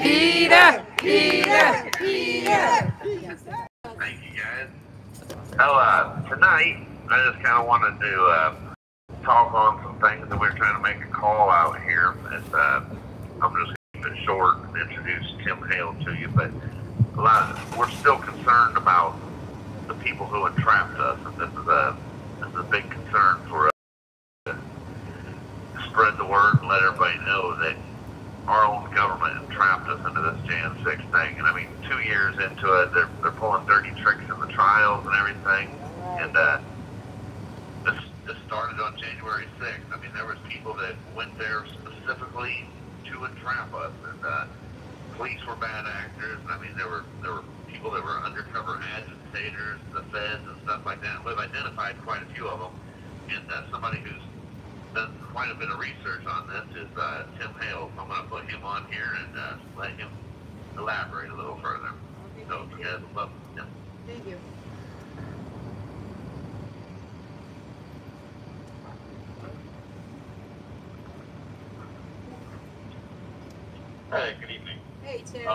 Peter, Peter, Peter. Thank you, guys. So, tonight, I just kind of wanted to talk on some things that we're trying to make a call out here. I'm just going to keep it short and introduce Tim Hale to you, but we're still concerned about the people who entrapped us, and this is a big concern for us to spread the word and let everybody know that our own government entrapped us into this Jan 6 thing. And I mean, 2 years into it, they're pulling dirty tricks in the trials and everything. And this started on January 6th. I mean, there was people that went there specifically to entrap us, and police were bad actors. And I mean, there were people that were undercover agitators, the feds and stuff like that. We've identified quite a few of them. And somebody who's done quite a bit of research on this is Tim Hale. I'm going to put him on here and let him elaborate a little further. Okay, So, you guys will love him. Thank you. Hey, good evening. Hey, Tim.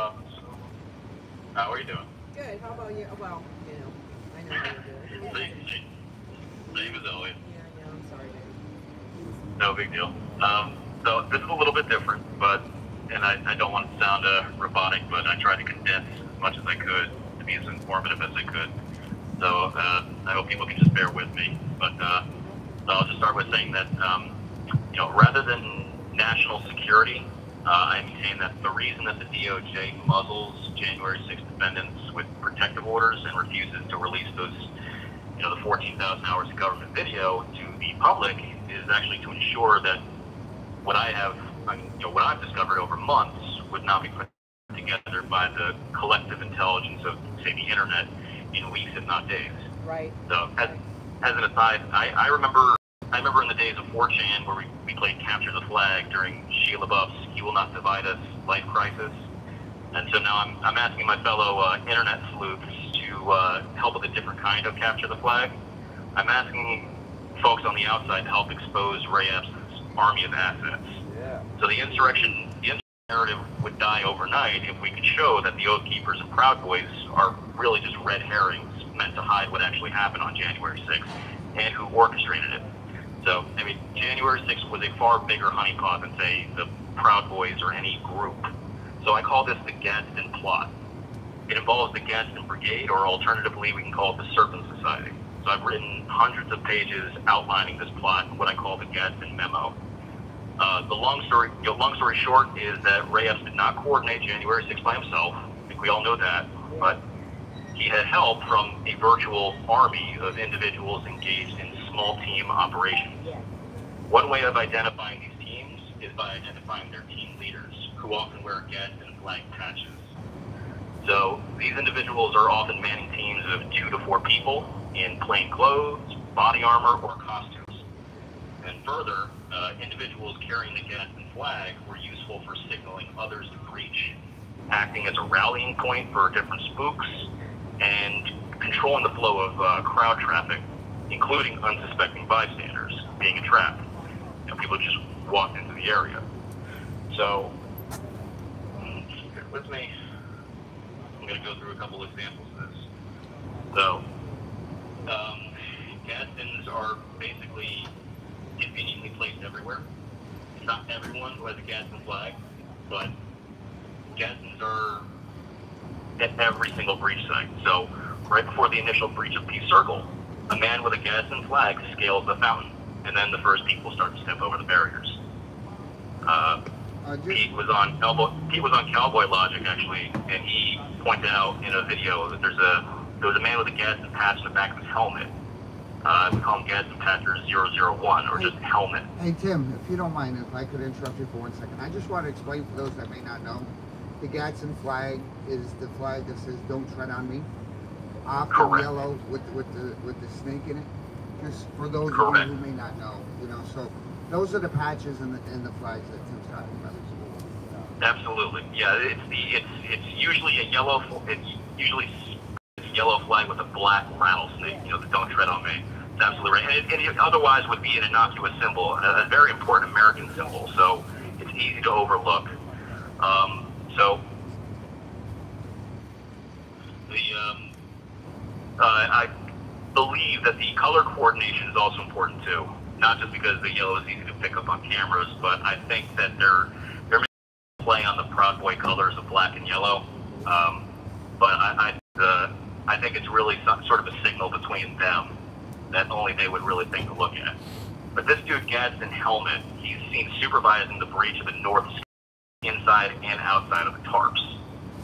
How are you doing? Good. How about you? Well, you know, I know how you're doing. Same as always. Yeah, I'm sorry. No big deal. So this is a little bit different, and I don't want to sound robotic, but I tried to condense as much as I could to be as informative as I could. So I hope people can just bear with me. But I'll just start with saying that, rather than national security, I maintain that the reason that the DOJ muzzles January 6th defendants with protective orders and refuses to release those, the 14,000 hours of government video to the public is actually to ensure that what I've discovered over months would not be put together by the collective intelligence of, say, the internet in weeks, if not days. Right. So, as an aside, I remember in the days of 4chan where we played Capture the Flag during Sheila Buff's "You Will Not Divide Us" life crisis, and so now I'm asking my fellow internet sleuths to help with a different kind of Capture the Flag. I'm asking folks on the outside to help expose Ray Epps' army of assets. Yeah. So the insurrection narrative would die overnight if we could show that the Oath Keepers and Proud Boys are really just red herrings meant to hide what actually happened on January 6th and who orchestrated it. So, I mean, January 6th was a far bigger honeypot than, say, the Proud Boys or any group. So I call this the Gadsden Plot. It involves the Gadsden Brigade, or alternatively, we can call it the Serpent Society. So I've written hundreds of pages outlining this plot and what I call the Gadsden Memo. The long story short is that Ray Epps did not coordinate January 6th by himself. I think we all know that. But he had help from a virtual army of individuals engaged in small team operations. One way of identifying these teams is by identifying their team leaders, who often wear Gadsden flag patches. So these individuals are often manning teams of 2 to 4 people in plain clothes, body armor, or costumes. And further, individuals carrying the Gadsden flag were useful for signaling others to breach, acting as a rallying point for different spooks, and controlling the flow of crowd traffic, including unsuspecting bystanders being entrapped. People just walked into the area. So, stick with me. I'm going to go through a couple examples of this. So, Gadsdens are basically conveniently placed everywhere. It's not everyone who has a Gadsden flag, but Gadsdens are at every single breach site. So, right before the initial breach of Peace Circle, a man with a Gadsden flag scales the fountain, and then the first people start to step over the barriers. Pete was on Cowboy Logic, actually, and he pointed out in a video that there was a man with a Gadsden patch in the back of his helmet. We call him Gadsden Patcher 001, or just helmet. Hey Tim, if you don't mind, if I could interrupt you for 1 second, I just want to explain for those that may not know. The Gadsden flag is the flag that says "Don't tread on me." Often yellow with the snake in it. Just for those of you who may not know, So those are the patches and the flags that Tim's talking about. Absolutely, yeah. It's usually a yellow. It's usually a yellow flag with a black rattlesnake. The "Don't tread on me." It's absolutely right. And it otherwise would be an innocuous symbol, a very important American symbol. So it's easy to overlook. So that the color coordination is also important too. Not just because the yellow is easy to pick up on cameras, but I think that they're play on the Proud Boy colors of black and yellow. But I think it's really sort of a signal between them that only they would really think to look at. But this dude, Gadsden Helmet, he's seen supervising the breach of the north inside and outside of the tarps.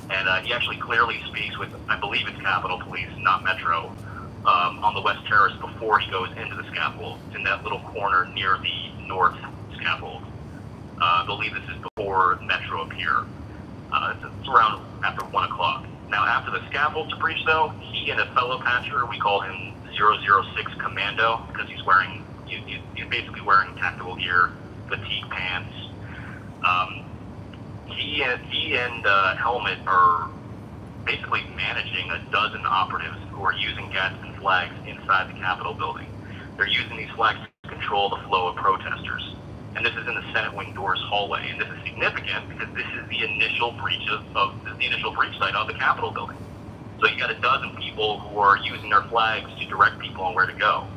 And he actually clearly speaks with, I believe it's Capitol Police, not Metro, on the West Terrace before he goes into the scaffold. It's in that little corner near the north scaffold. I believe this is before Metro up here. It's around after 1 o'clock. Now, after the scaffold's breached, though, he and a fellow patcher, we call him 006 Commando, because he's basically wearing tactical gear, fatigue pants. He and Helmet are basically managing a dozen operatives who are using Gadsden flags inside the Capitol building. They're using these flags to control the flow of protesters. And this is in the Senate wing doors hallway. And this is significant because this is the initial breach the initial breach site of the Capitol building. So you got a dozen people who are using their flags to direct people on where to go.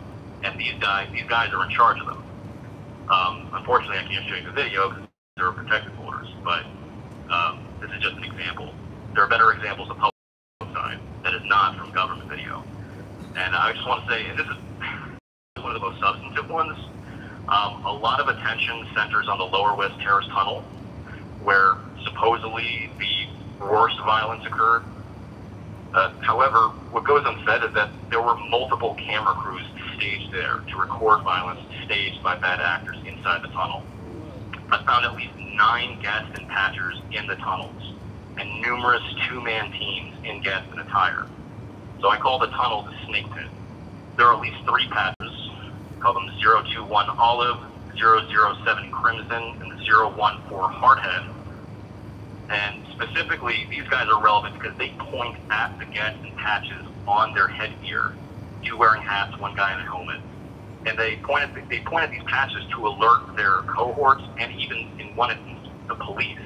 And these guys are in charge of them. Unfortunately, I can't show you the video because there are protective orders, but this is just an example. There are better examples of public side that is not from government video. And I just want to say, and this is one of the most substantive ones, a lot of attention centers on the Lower West Terrace Tunnel, where supposedly the worst violence occurred. However, what goes unsaid is that there were multiple camera crews staged there to record violence staged by bad actors inside the tunnel. I found at least 9 Gadsden patchers in the tunnels and numerous two-man teams in Gadsden attire. So I call the tunnel the Snake Pit. There are at least 3 patchers. Call them 021 Olive, 007 Crimson, and 014 Hardhead. And specifically, these guys are relevant because they point at the Gadsden patches on their headgear, 2 wearing hats, 1 guy in a helmet. And they point at these patches to alert their cohorts and even, in one instance, the police,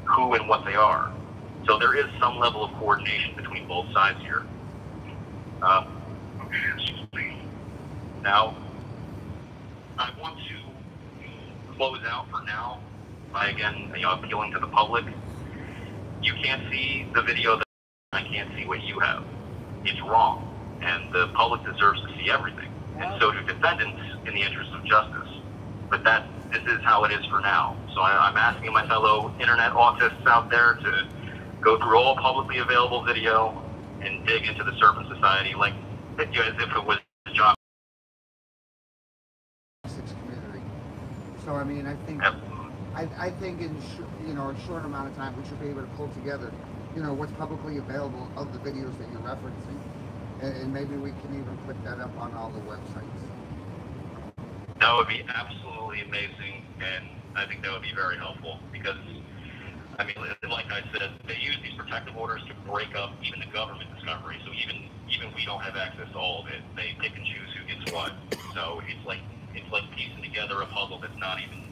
who and what they are. So there is some level of coordination between both sides here. Now, I want to close out for now by, again, appealing to the public. You can't see the video that I can't see what you have. It's wrong, and the public deserves to see everything, and so do defendants in the interest of justice. But this is how it is for now. So I'm asking my fellow internet autists out there to go through all publicly available video and dig into the Serpent Society as if it was a job. Community. So I mean, I think in a short amount of time we should be able to pull together, what's publicly available of the videos that you're referencing, and maybe we can even put that up on all the websites. That would be absolutely amazing, and I think that would be very helpful because, I mean, like I said, they use these protective orders to break up even the government discovery. So even we don't have access to all of it. They pick and choose who gets what. So it's like piecing together a puzzle that's not even.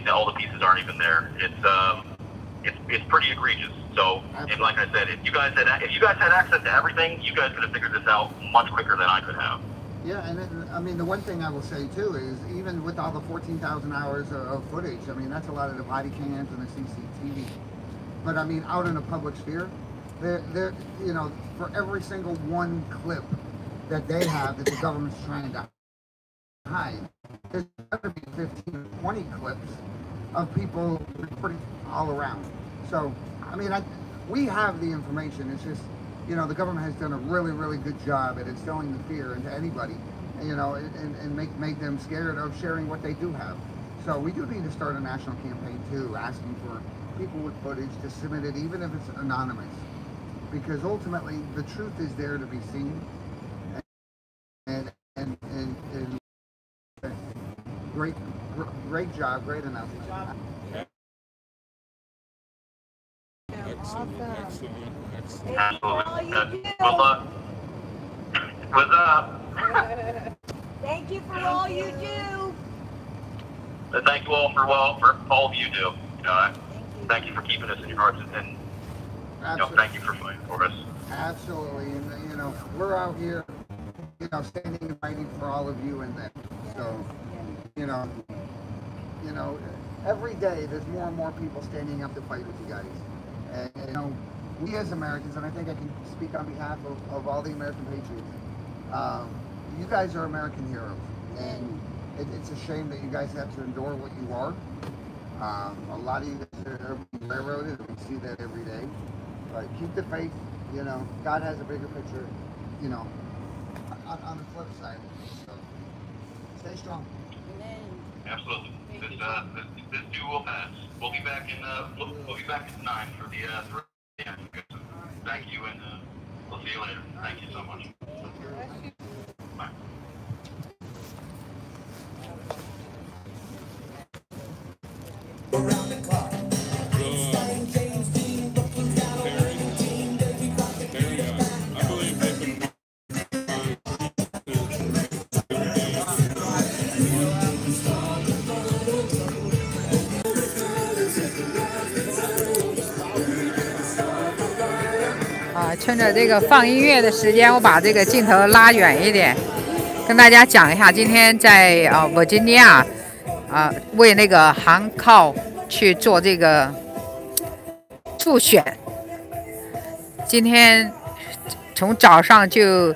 All the pieces aren't even there. It's pretty egregious. So, and like I said, if you guys had access to everything, you guys could have figured this out much quicker than I could have. Yeah, and I mean, the one thing I will say too is even with all the 14,000 hours of footage, I mean, that's a lot of the body cams and the CCTV. But I mean, out in the public sphere, they're for every single one clip that they have that the government's trying to hide, there's got to be 15 or 20 clips of people reporting all around. So, I mean, we have the information. It's just, the government has done a really, really good job at instilling the fear into anybody, and make them scared of sharing what they do have. So we do need to start a national campaign too, asking for people with footage to submit it, even if it's anonymous, because ultimately the truth is there to be seen. And great job, great announcement. Excellent. Absolutely. Well, what's up? Thank you for all you do. Thank you all for all of you do. Thank you for keeping us in your hearts, and thank you for fighting for us. Absolutely, and we're out here standing and fighting for all of you and them. So, you know, every day there's more and more people standing up to fight with you guys. And you know, we as Americans, and I think I can speak on behalf of all the American patriots, you guys are American heroes. And it's a shame that you guys have to endure what you are. A lot of you guys are being railroaded, and we see that every day. But keep the faith. You know, God has a bigger picture, you know, on the flip side. So stay strong. Absolutely. This too will pass. We'll be back in we'll be back at 9 for the 3 p.m. Thank you, and we'll see you later. Thank you so much. Bye. Around the clock.趁着这个放音乐的时间，我把这个镜头拉远一点，跟大家讲一下，今天在维吉尼亚为那个韩靠去做这个助选。今天从早上就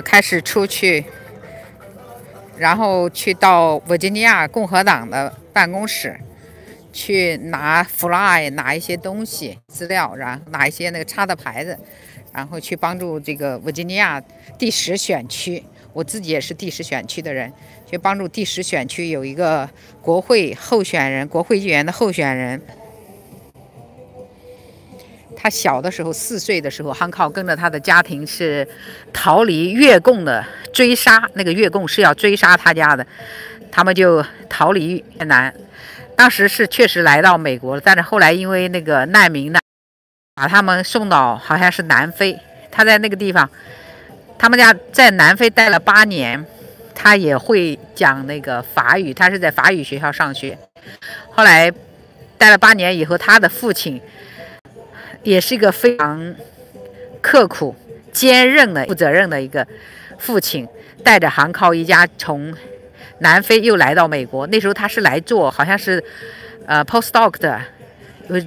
开始出去，然后去到维吉尼亚共和党的办公室。去拿 fly 拿一些东西资料，然后拿一些那个插的牌子，然后去帮助这个维吉尼亚第10选区，我自己也是第10选区的人，去帮助第10选区有一个国会候选人，国会议员的候选人。他小的时候4岁的时候，汉靠跟着他的家庭是逃离越共的追杀，那个越共是要追杀他家的，他们就逃离越南。当时是确实来到美国了，但是后来因为那个难民呢，把他们送到好像是南非。他在那个地方，他们家在南非待了8年，他也会讲那个法语，他是在法语学校上学。后来待了8年以后，他的父亲也是一个非常刻苦、坚韧的、负责任的一个父亲，带着韩靠一家从南非又来到美国。那时候他是来做好像是postdoc 的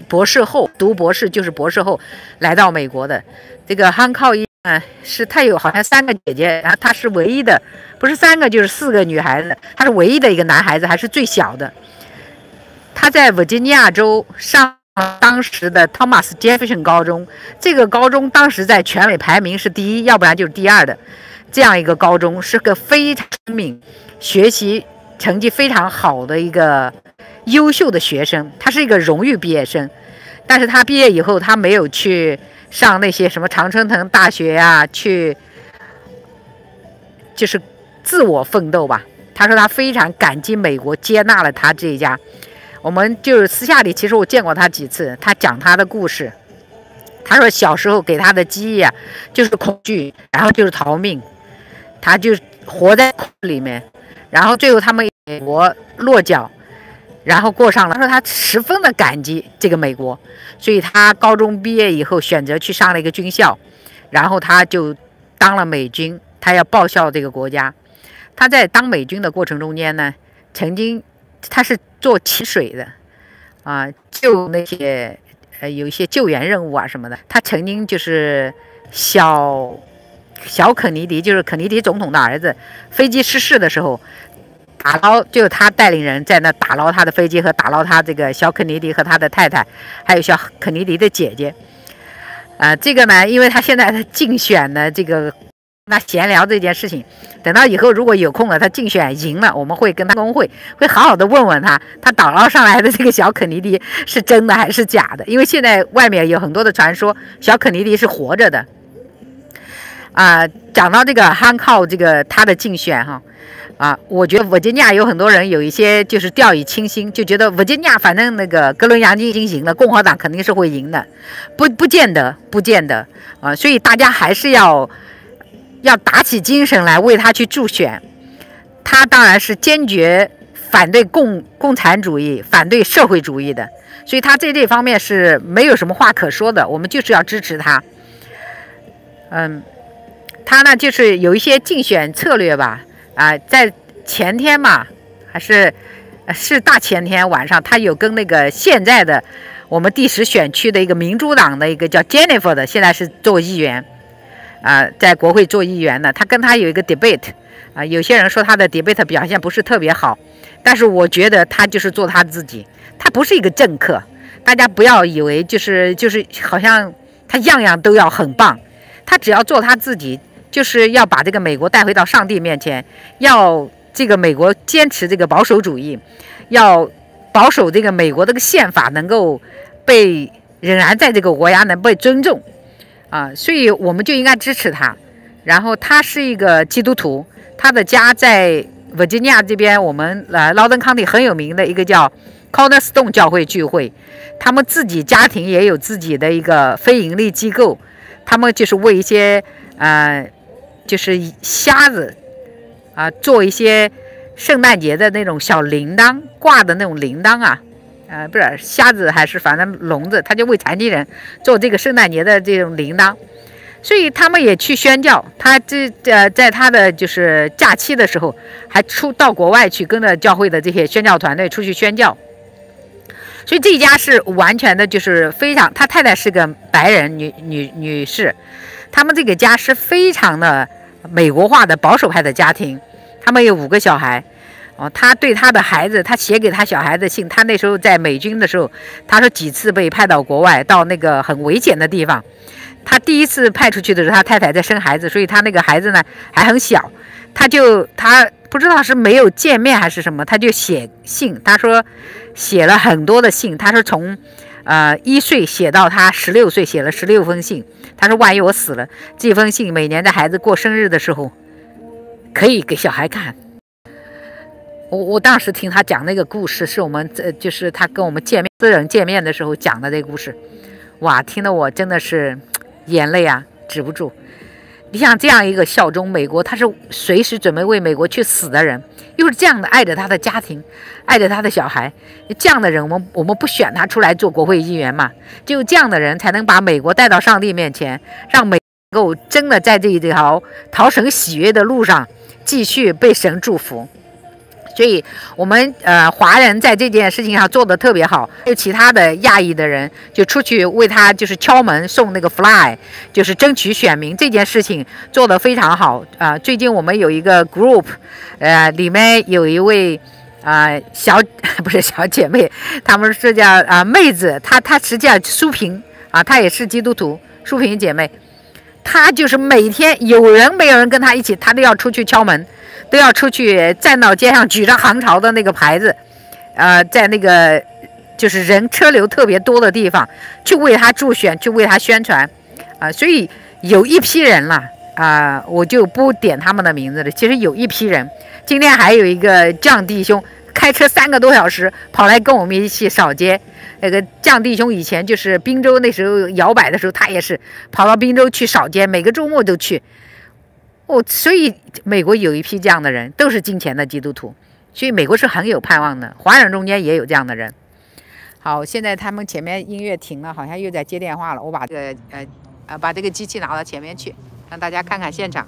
博士后，读博士就是博士后来到美国的。这个汉靠是他有好像3个姐姐，然后他是唯一的，不是3个就是4个女孩子，他是唯一的一个男孩子，还是最小的。他在维吉尼亚州上当时的 Thomas Jefferson 高中，这个高中当时在全美排名是第1，要不然就是第2的。这样一个高中，是个非常聪明、学习成绩非常好的一个优秀的学生，他是一个荣誉毕业生。但是他毕业以后，他没有去上那些什么常春藤大学啊，去就是自我奋斗吧。他说他非常感激美国接纳了他这一家。我们就是私下里，其实我见过他几次，他讲他的故事。他说小时候给他的记忆啊，就是恐惧，然后就是逃命。他就活在里面，然后最后他们美国落脚，然后过上了。他说他十分的感激这个美国，所以他高中毕业以后选择去上了一个军校，然后他就当了美军，他要报效这个国家。他在当美军的过程中间呢，曾经他是做潜水的救那些有一些救援任务啊什么的。他曾经就是小肯尼迪，就是肯尼迪总统的儿子，飞机失事的时候，打捞，就是他带领人在那打捞他的飞机和打捞他这个小肯尼迪和他的太太，还有小肯尼迪的姐姐。这个呢，因为他现在的竞选呢，这个那闲聊这件事情，等到以后如果有空了，他竞选赢了，我们会跟他工会会好好的问问他，他打捞上来的这个小肯尼迪是真的还是假的？因为现在外面有很多的传说，小肯尼迪是活着的。讲到这个汉靠这个他的竞选我觉得维吉尼亚有很多人有一些就是掉以轻心，就觉得维吉尼亚反正那个哥伦洋基已经赢了，共和党肯定是会赢的，不见得所以大家还是要打起精神来为他去助选。他当然是坚决反对共产主义，反对社会主义的，所以他在这方面是没有什么话可说的，我们就是要支持他。他呢就是有一些竞选策略吧，在前天嘛，还是大前天晚上，他有跟那个现在的我们第10选区的一个民主党的一个叫 Jennifer 的，现在是做议员，在国会做议员的，他跟他有一个 debate，有些人说他的 debate 表现不是特别好，但是我觉得他就是做他自己，他不是一个政客，大家不要以为就是好像他样样都要很棒，他只要做他自己，就是要把这个美国带回到上帝面前，要这个美国坚持这个保守主义，要保守这个美国这个宪法能够仍然在这个国家能被尊重所以我们就应该支持他。然后他是一个基督徒，他的家在维吉尼亚这边，我们劳登康体很有名的一个叫 Cornerstone 教会聚会，他们自己家庭也有自己的一个非盈利机构，他们就是为一些就是瞎子做一些圣诞节的那种小铃铛挂的那种铃铛不是瞎子还是反正聋子，他就为残疾人做这个圣诞节的这种铃铛，所以他们也去宣教。他在他的就是假期的时候，还到国外去跟着教会的这些宣教团队出去宣教。所以这一家是完全的就是非常，他太太是个白人女士，他们这个家是非常的美国化的保守派的家庭，他们有5个小孩。他对他的孩子，他写给他小孩的信，他那时候在美军的时候，他说几次被派到国外，到那个很危险的地方。他第一次派出去的时候，他太太在生孩子，所以他那个孩子呢还很小，他不知道是没有见面还是什么，他就写信。他说写了很多的信，他说从1岁写到他16岁，写了16封信。他说万一我死了，这封信每年在孩子过生日的时候可以给小孩看。我当时听他讲那个故事，是我们就是他跟我们私人见面的时候讲的这个故事，哇，听得我真的是眼泪止不住。你想这样一个效忠美国，他是随时准备为美国去死的人，又是这样的爱着他的家庭，爱着他的小孩，这样的人我们不选他出来做国会议员嘛？只有这样的人才能把美国带到上帝面前，让美国能够真的在这条讨神喜悦的路上继续被神祝福。所以我们华人在这件事情上做得特别好，还有其他的亚裔的人就出去为他就是敲门送那个 fly， 就是争取选民，这件事情做得非常好最近我们有一个 group， 里面有一位不是小姐妹，他们是叫妹子，她实际上淑萍她也是基督徒，淑萍姐妹，她就是每天有人没有人跟她一起，她都要出去敲门，都要出去站到街上举着航潮的那个牌子，在那个就是人车流特别多的地方去为他助选，去为他宣传所以有一批人了我就不点他们的名字了。其实有一批人，今天还有一个酱弟兄开车3个多小时跑来跟我们一起扫街。那个酱弟兄以前就是宾州那时候摇摆的时候，他也是跑到宾州去扫街，每个周末都去。所以美国有一批这样的人，都是金钱的基督徒，所以美国是很有盼望的。华人中间也有这样的人。好，现在他们前面音乐停了，好像又在接电话了。我把这个机器拿到前面去，让大家看看现场。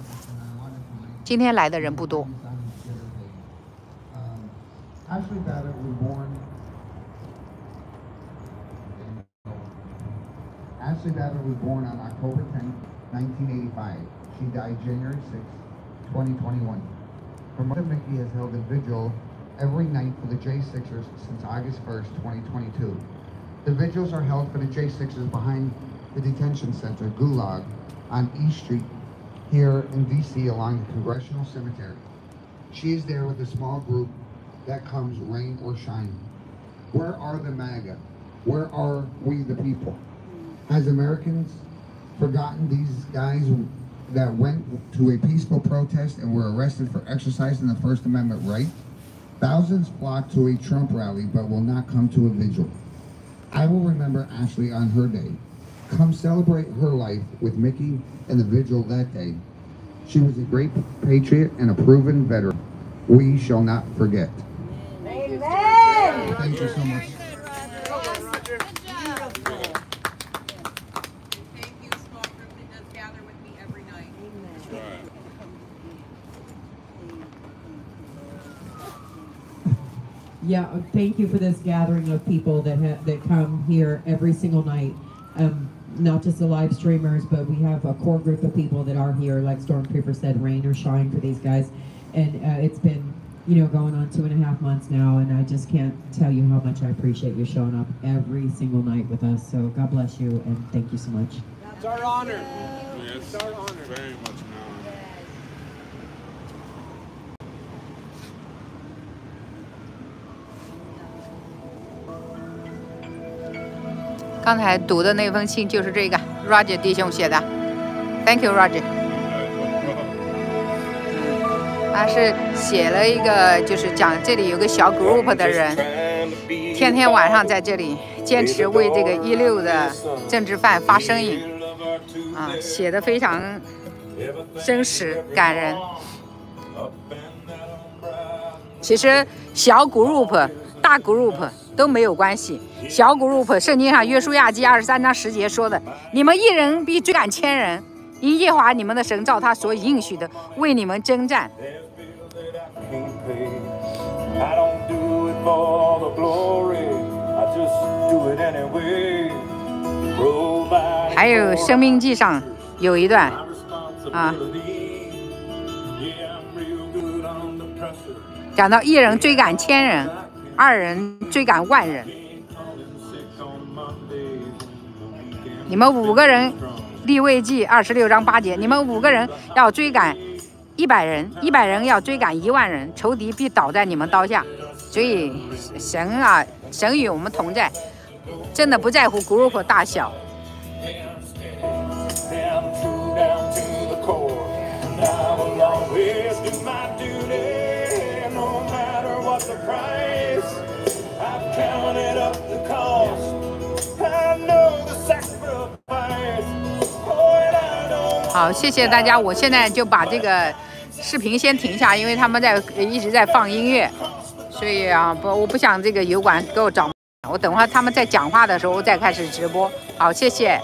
今天来的人不多。Ashley Babbitt was born on October 10th, 1985. She died January 6th, 2021. Her mother, Mickey, has held a vigil every night for the J6ers since August 1st, 2022. The vigils are held for the J6ers behind the detention center, Gulag, on E Street here in D.C. along the Congressional Cemetery. She is there with a small group that comes rain or shine. Where are the MAGA? Where are we the people? Has Americans forgotten these guys that went to a peaceful protest and were arrested for exercising the First Amendment right? Thousands flocked to a Trump rally but will not come to a vigil. I will remember Ashley on her day. Come celebrate her life with Mickey and the vigil that day. She was a great patriot and a proven veteran. We shall not forget. Amen. Thank you so much. Thank you, small group that does gather with me every night. Amen. Yeah, thank you for this gathering of people that come here every single night. Not just the live streamers, but we have a core group of people that are here, like Stormtrooper said, rain or shine for these guys. And it's been, going on 2.5 months now, and I just can't tell you how much I appreciate you showing up every single night with us. So God bless you, and thank you so much. It's our honor. Yes. It's our honor. Very much an honor. 刚才读的那封信就是这个 Roger 弟兄写的 ，Thank you Roger。他是写了一个，就是讲这里有个小 group 的人，天天晚上在这里坚持为这个16的政治犯发声音，写的非常真实感人。其实小 group、大 group 都没有关系。小 group， 圣经上约书亚记23章10节说的：“你们一人必追赶1000人，因耶和华你们的神照他所应许的为你们征战。”还有生命记上有一段讲到一人追赶1000人，2人追赶10000人。你们5个人，利未记26章8节，你们5个人要追赶100人，100人要追赶10000人，仇敌必倒在你们刀下。所以神与我们同在，真的不在乎 group 大小。好，谢谢大家。我现在就把这个视频先停下，因为他们一直在放音乐，所以我不想这个油管给我找。我等会儿他们在讲话的时候再开始直播。好，谢谢。